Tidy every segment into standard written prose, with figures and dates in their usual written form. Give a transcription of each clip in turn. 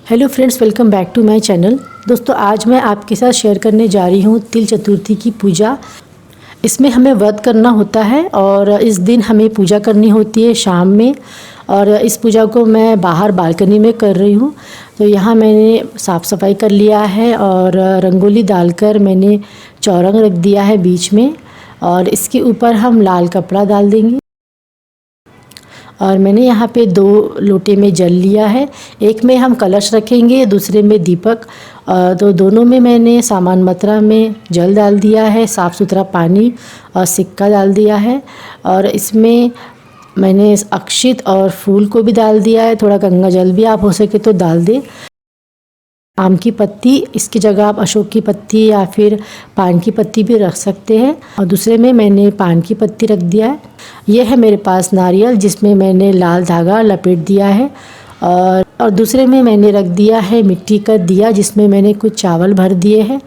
Hello friends, welcome back to my channel. दोस्तों, आज मैं आपके साथ शेयर करने जा रही हूँ तिल चतुर्थी की पूजा। इसमें हमें व्रत करना होता है और इस दिन हमें पूजा करनी होती है शाम में। और इस पूजा को मैं बाहर बालकनी में कर रही हूँ। तो यहाँ मैंने साफ़ सफाई कर लिया है और रंगोली डालकर मैंने चौरंग रख दिया है बीच में, और इसके ऊपर हम लाल कपड़ा डाल देंगे। और मैंने यहाँ पे 2 लोटे में जल लिया है। एक में हम कलश रखेंगे, दूसरे में दीपक। तो दोनों में मैंने सामान मात्रा में जल डाल दिया है, साफ़ सुथरा पानी और सिक्का डाल दिया है। और इसमें मैंने अक्षित और फूल को भी डाल दिया है। थोड़ा गंगा जल भी आप हो सके तो डाल दें। आम की पत्ती, इसकी जगह आप अशोक की पत्ती या फिर पान की पत्ती भी रख सकते हैं। और दूसरे में मैंने पान की पत्ती रख दिया है। यह है मेरे पास नारियल, जिसमें मैंने लाल धागा लपेट दिया है। और दूसरे में मैंने रख दिया है मिट्टी का दिया, जिसमें मैंने कुछ चावल भर दिए हैं।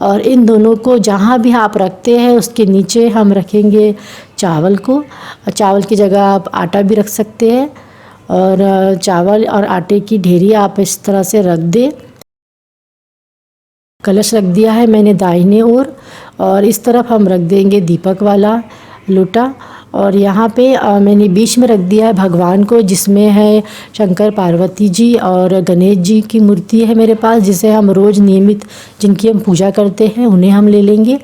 और इन दोनों को जहाँ भी आप रखते हैं उसके नीचे हम रखेंगे चावल को। चावल की जगह आप आटा भी रख सकते हैं। और चावल और आटे की ढेरी आप इस तरह से रख दें। कलश रख दिया है मैंने दाहिने ओर, और इस तरफ हम रख देंगे दीपक वाला लोटा। और यहाँ पे मैंने बीच में रख दिया है भगवान को, जिसमें है शंकर पार्वती जी और गणेश जी की मूर्ति है मेरे पास, जिसे हम रोज़ नियमित जिनकी हम पूजा करते हैं उन्हें हम ले लेंगे।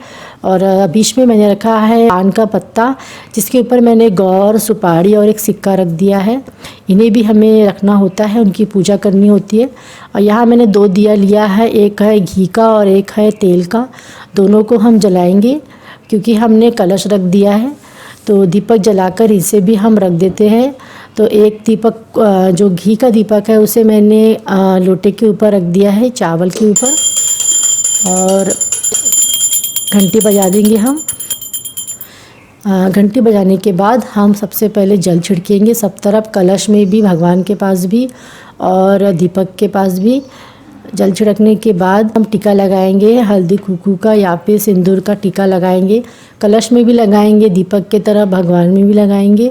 और बीच में मैंने रखा है पान का पत्ता, जिसके ऊपर मैंने गौर, सुपारी और एक सिक्का रख दिया है। इन्हें भी हमें रखना होता है, उनकी पूजा करनी होती है। और यहाँ मैंने 2 दिया लिया है, एक है घी का और एक है तेल का। दोनों को हम जलाएंगे क्योंकि हमने कलश रख दिया है। तो दीपक जलाकर इसे भी हम रख देते हैं। तो एक दीपक जो घी का दीपक है उसे मैंने लोटे के ऊपर रख दिया है, चावल के ऊपर। और घंटी बजा देंगे हम। घंटी बजाने के बाद हम सबसे पहले जल छिड़केंगे सब तरफ, कलश में भी, भगवान के पास भी और दीपक के पास भी। जल छिड़कने के बाद हम टीका लगाएंगे, हल्दी कुकू का या फिर सिंदूर का टीका लगाएंगे। कलश में भी लगाएंगे, दीपक के तरफ भगवान में भी लगाएंगे।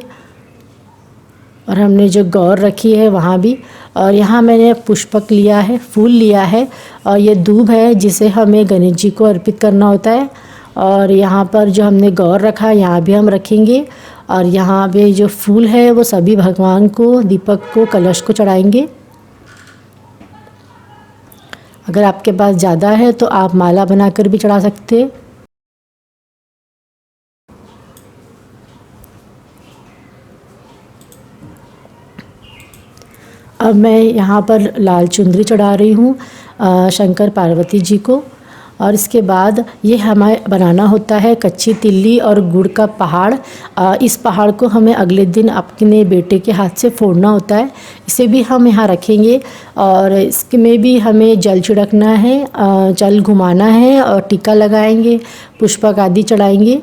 और हमने जो गौर रखी है वहाँ भी। और यहाँ मैंने पुष्पक लिया है, फूल लिया है, और ये दूब है जिसे हमें गणेश जी को अर्पित करना होता है। और यहाँ पर जो हमने गौर रखा है यहाँ भी हम रखेंगे। और यहाँ पे जो फूल है वो सभी भगवान को, दीपक को, कलश को चढ़ाएंगे। अगर आपके पास ज़्यादा है तो आप माला बनाकर भी चढ़ा सकते हैं। अब मैं यहाँ पर लाल चुंदरी चढ़ा रही हूँ शंकर पार्वती जी को। और इसके बाद ये हमें बनाना होता है कच्ची तिल्ली और गुड़ का पहाड़। इस पहाड़ को हमें अगले दिन अपने बेटे के हाथ से फोड़ना होता है। इसे भी हम यहाँ रखेंगे। और इसमें भी हमें जल छिड़कना है, जल घुमाना है और टीका लगाएंगे, पुष्पक आदि चढ़ाएंगे।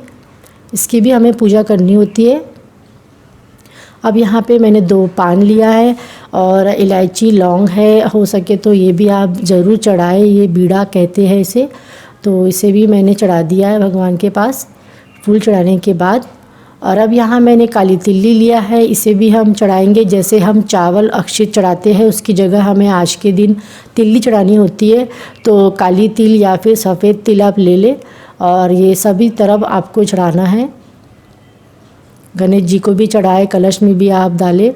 इसकी भी हमें पूजा करनी होती है। अब यहाँ पे मैंने 2 पान लिया है और इलायची, लौंग है, हो सके तो ये भी आप ज़रूर चढ़ाएं। ये बीड़ा कहते हैं इसे। तो इसे भी मैंने चढ़ा दिया है भगवान के पास फूल चढ़ाने के बाद। और अब यहाँ मैंने काली तिल्ली लिया है, इसे भी हम चढ़ाएंगे। जैसे हम चावल अक्षित चढ़ाते हैं उसकी जगह हमें आज के दिन तिल्ली चढ़ानी होती है। तो काली तिल या फिर सफ़ेद तिल आप ले लें, और ये सभी तरफ आपको चढ़ाना है। गणेश जी को भी चढ़ाए, कलश में भी आप डालें।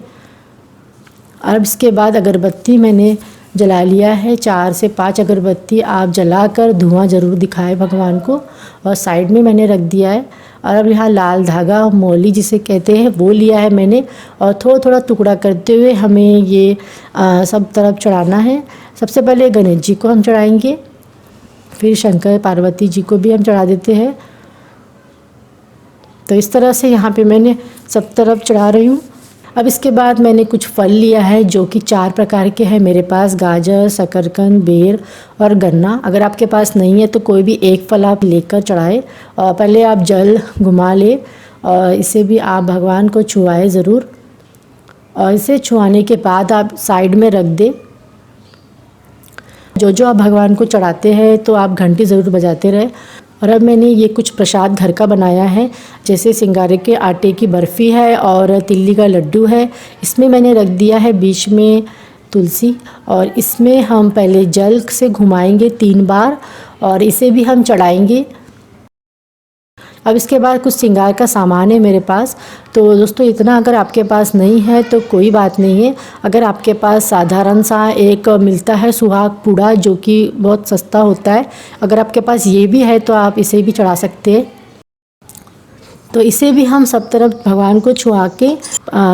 अब इसके बाद अगरबत्ती मैंने जला लिया है। 4 से 5 अगरबत्ती आप जलाकर धुआं ज़रूर दिखाएं भगवान को। और साइड में मैंने रख दिया है। और अब यहाँ लाल धागा, मौली जिसे कहते हैं, वो लिया है मैंने। और थोड़ा थोड़ा टुकड़ा करते हुए हमें ये सब तरफ चढ़ाना है। सबसे पहले गणेश जी को हम चढ़ाएंगे, फिर शंकर पार्वती जी को भी हम चढ़ा देते हैं। तो इस तरह से यहाँ पे मैंने सब तरफ चढ़ा रही हूँ। अब इसके बाद मैंने कुछ फल लिया है जो कि 4 प्रकार के हैं मेरे पास, गाजर, शकरकंद, बेर और गन्ना। अगर आपके पास नहीं है तो कोई भी एक फल आप लेकर चढ़ाए। और पहले आप जल घुमा लें और इसे भी आप भगवान को छुआए ज़रूर। और इसे छुआने के बाद आप साइड में रख दें। जो आप भगवान को चढ़ाते हैं तो आप घंटी ज़रूर बजाते रहें। और अब मैंने ये कुछ प्रसाद घर का बनाया है, जैसे सिंगारे के आटे की बर्फ़ी है और तिल्ली का लड्डू है। इसमें मैंने रख दिया है बीच में तुलसी, और इसमें हम पहले जल से घुमाएंगे 3 बार और इसे भी हम चढ़ाएंगे। अब इसके बाद कुछ श्रृंगार का सामान है मेरे पास। तो दोस्तों इतना अगर आपके पास नहीं है तो कोई बात नहीं है। अगर आपके पास साधारण सा एक मिलता है सुहाग पूड़ा, जो कि बहुत सस्ता होता है, अगर आपके पास ये भी है तो आप इसे भी चढ़ा सकते हैं। तो इसे भी हम सब तरफ भगवान को छुआ के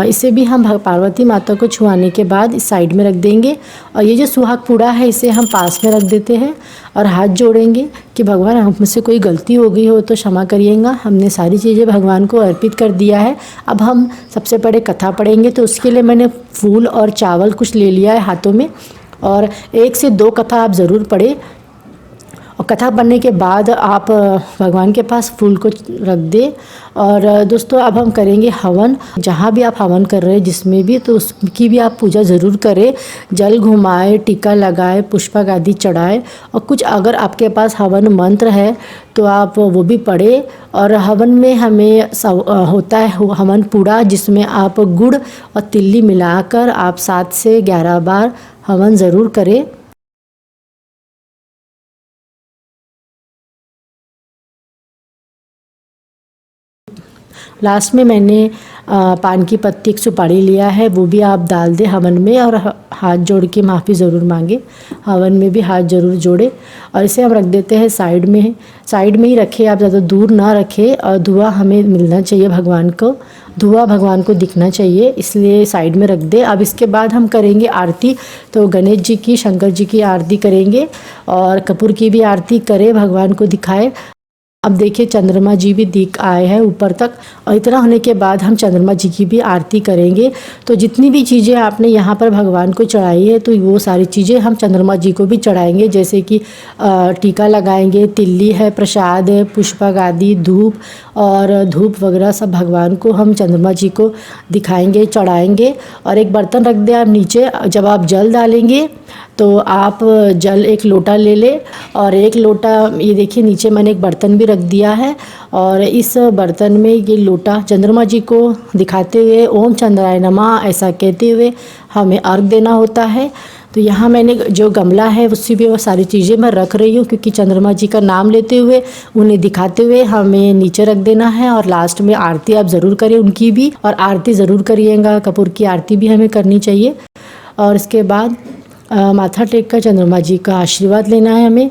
इसे भी हम पार्वती माता को छुआने के बाद इस साइड में रख देंगे। और ये जो सुहाग पूड़ा है इसे हम पास में रख देते हैं और हाथ जोड़ेंगे कि भगवान हमसे कोई गलती हो गई हो तो क्षमा करिएगा। हमने सारी चीज़ें भगवान को अर्पित कर दिया है। अब हम सबसे पहले कथा पढ़ेंगे, तो उसके लिए मैंने फूल और चावल कुछ ले लिया है हाथों में, और 1 से 2 कथा आप ज़रूर पढ़ें। और कथा पढ़ने के बाद आप भगवान के पास फूल को रख दें। और दोस्तों अब हम करेंगे हवन। जहाँ भी आप हवन कर रहे हैं जिसमें भी, तो उसकी भी आप पूजा ज़रूर करें। जल घुमाए, टीका लगाए, पुष्पक आदि चढ़ाए, और कुछ अगर आपके पास हवन मंत्र है तो आप वो भी पढ़े। और हवन में हमें होता है हवन पूड़ा, जिसमें आप गुड़ और तिल्ली मिलाकर आप 7 से 11 बार हवन ज़रूर करें। लास्ट में मैंने पान की पत्ती, एक सुपारी लिया है, वो भी आप डाल दें हवन में, और हाथ जोड़ के माफ़ी ज़रूर मांगे। हवन में भी हाथ ज़रूर जोड़े। और इसे हम रख देते हैं साइड में। साइड में ही रखें, आप ज़्यादा दूर ना रखें, और धुआं हमें मिलना चाहिए भगवान को, धुआं भगवान को दिखना चाहिए, इसलिए साइड में रख दे। अब इसके बाद हम करेंगे आरती। तो गणेश जी की, शंकर जी की आरती करेंगे, और कपूर की भी आरती करें, भगवान को दिखाए। अब देखिए चंद्रमा जी भी दिख आए हैं ऊपर तक, और इतना होने के बाद हम चंद्रमा जी की भी आरती करेंगे। तो जितनी भी चीज़ें आपने यहाँ पर भगवान को चढ़ाई है, तो वो सारी चीज़ें हम चंद्रमा जी को भी चढ़ाएंगे। जैसे कि टीका लगाएंगे, तिल्ली है, प्रसाद है, पुष्पक आदि, धूप और धूप वगैरह सब भगवान को हम चंद्रमा जी को दिखाएंगे, चढ़ाएंगे। और एक बर्तन रख दें आप नीचे। जब आप जल डालेंगे तो आप जल 1 लोटा ले लें, और 1 लोटा, ये देखिए नीचे मैंने एक बर्तन भी रख दिया है, और इस बर्तन में ये लोटा चंद्रमा जी को दिखाते हुए ओम चंद्राय नमः ऐसा कहते हुए हमें अर्घ देना होता है। तो यहाँ मैंने जो गमला है उससे भी वो सारी चीज़ें मैं रख रही हूँ, क्योंकि चंद्रमा जी का नाम लेते हुए, उन्हें दिखाते हुए हमें नीचे रख देना है। और लास्ट में आरती आप ज़रूर करें उनकी भी, और आरती ज़रूर करिएगा, कपूर की आरती भी हमें करनी चाहिए। और इसके बाद माथा टेक कर चंद्रमा जी का आशीर्वाद लेना है हमें।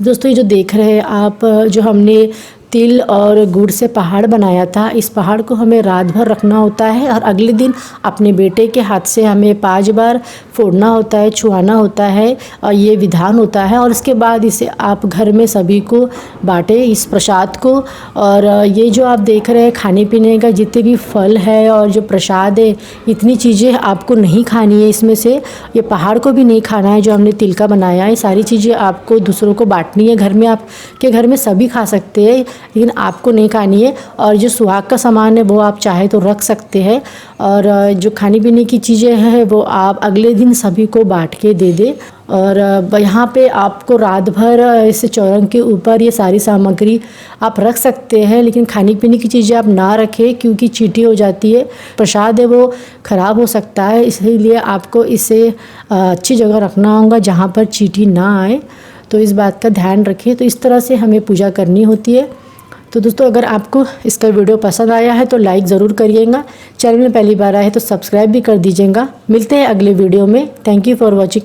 दोस्तों ये जो देख रहे हैं आप, जो हमने तिल और गुड़ से पहाड़ बनाया था, इस पहाड़ को हमें रात भर रखना होता है, और अगले दिन अपने बेटे के हाथ से हमें 5 बार फोड़ना होता है, छुआना होता है, और ये विधान होता है। और इसके बाद इसे आप घर में सभी को बांटें इस प्रसाद को। और ये जो आप देख रहे हैं खाने पीने का जितने भी फल है और जो प्रसाद है, इतनी चीज़ें आपको नहीं खानी है इसमें से। ये पहाड़ को भी नहीं खाना है जो हमने तिल का बनाया है। सारी चीज़ें आपको दूसरों को बांटनी है। घर में, आपके घर में सभी खा सकते हैं, लेकिन आपको नहीं खानी है। और जो सुहाग का सामान है वो आप चाहे तो रख सकते हैं, और जो खाने पीने की चीज़ें हैं वो आप अगले दिन सभी को बांट के दे दें। और यहाँ पे आपको रात भर इस चौरंग के ऊपर ये सारी सामग्री आप रख सकते हैं, लेकिन खाने पीने की चीज़ें आप ना रखें, क्योंकि चींटी हो जाती है। प्रसाद है वो ख़राब हो सकता है, इसलिए आपको इसे अच्छी जगह रखना होगा जहाँ पर चींटी ना आए। तो इस बात का ध्यान रखें। तो इस तरह से हमें पूजा करनी होती है। तो दोस्तों अगर आपको इसका वीडियो पसंद आया है तो लाइक ज़रूर करिएगा। चैनल में पहली बार आए हैं तो सब्सक्राइब भी कर दीजिएगा। मिलते हैं अगले वीडियो में। Thank you for watching.